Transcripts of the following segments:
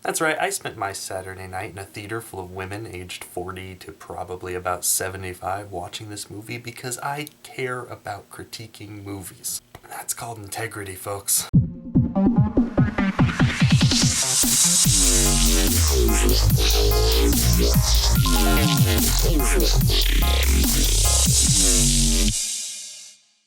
That's right, I spent my Saturday night in a theater full of women aged 40 to probably about 75 watching this movie because I care about critiquing movies. That's called integrity, folks.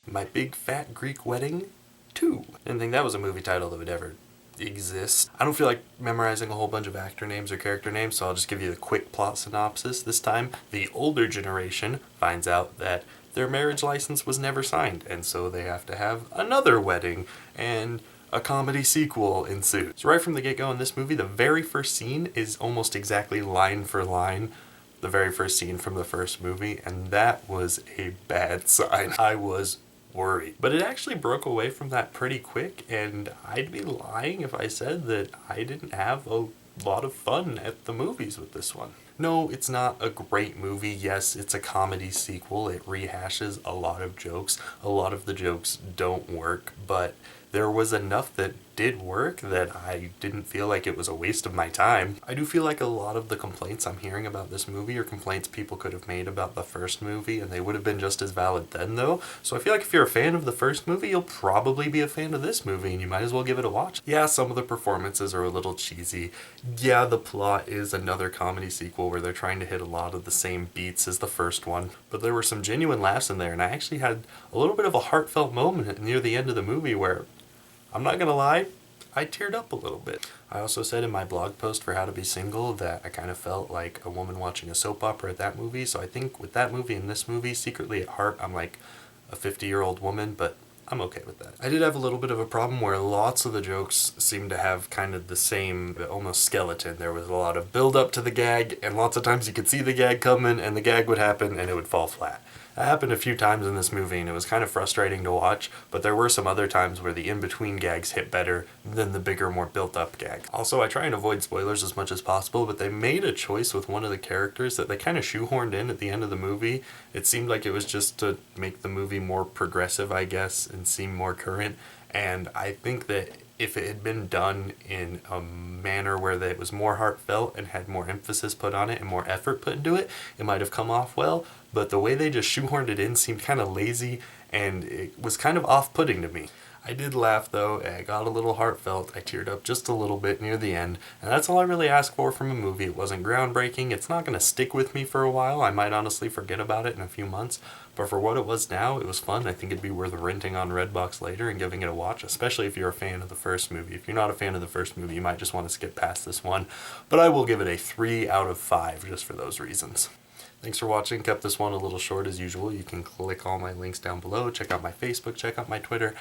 My Big Fat Greek Wedding 2. Didn't think that was a movie title that would ever exist. I don't feel like memorizing a whole bunch of actor names or character names, so I'll just give you the quick plot synopsis. This time, the older generation finds out that their marriage license was never signed, and so they have to have another wedding, and a comedy sequel ensues. So right from the get-go in this movie, the very first scene is almost exactly line for line the very first scene from the first movie, and that was a bad sign. I was worried. But it actually broke away from that pretty quick, and I'd be lying if I said that I didn't have a lot of fun at the movies with this one. No, it's not a great movie. Yes, it's a comedy sequel. It rehashes a lot of jokes. A lot of the jokes don't work, but there was enough that did work that I didn't feel like it was a waste of my time. I do feel like a lot of the complaints I'm hearing about this movie are complaints people could have made about the first movie, and they would have been just as valid then, though. So I feel like if you're a fan of the first movie, you'll probably be a fan of this movie, and you might as well give it a watch. Yeah, some of the performances are a little cheesy. Yeah, the plot is another comedy sequel where they're trying to hit a lot of the same beats as the first one, but there were some genuine laughs in there, and I actually had a little bit of a heartfelt moment near the end of the movie where, I'm not gonna lie, I teared up a little bit. I also said in my blog post for How to Be Single that I kind of felt like a woman watching a soap opera at that movie, so I think with that movie and this movie, secretly at heart, I'm like a 50-year-old woman, but I'm okay with that. I did have a little bit of a problem where lots of the jokes seemed to have kind of the same, almost skeleton. There was a lot of build up to the gag, and lots of times you could see the gag coming, and the gag would happen, and it would fall flat. That happened a few times in this movie, and it was kind of frustrating to watch, but there were some other times where the in-between gags hit better than the bigger, more built-up gag. Also, I try and avoid spoilers as much as possible, but they made a choice with one of the characters that they kind of shoehorned in at the end of the movie. It seemed like it was just to make the movie more progressive, I guess, and seem more current, and I think that if it had been done in a manner where it was more heartfelt and had more emphasis put on it and more effort put into it, it might have come off well, but the way they just shoehorned it in seemed kind of lazy, and it was kind of off-putting to me. I did laugh though, it got a little heartfelt, I teared up just a little bit near the end, and that's all I really asked for from a movie. It wasn't groundbreaking, it's not going to stick with me for a while, I might honestly forget about it in a few months, but for what it was now, it was fun. I think it'd be worth renting on Redbox later and giving it a watch, especially if you're a fan of the first movie. If you're not a fan of the first movie, you might just want to skip past this one, but I will give it a 3 out of 5 just for those reasons. Thanks for watching. Kept this one a little short as usual. You can click all my links down below. Check out my Facebook, check out my Twitter,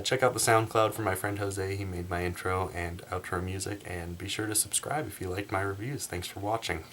check out the SoundCloud from my friend Jose. He made my intro and outro music, and be sure to subscribe if you liked my reviews. Thanks for watching.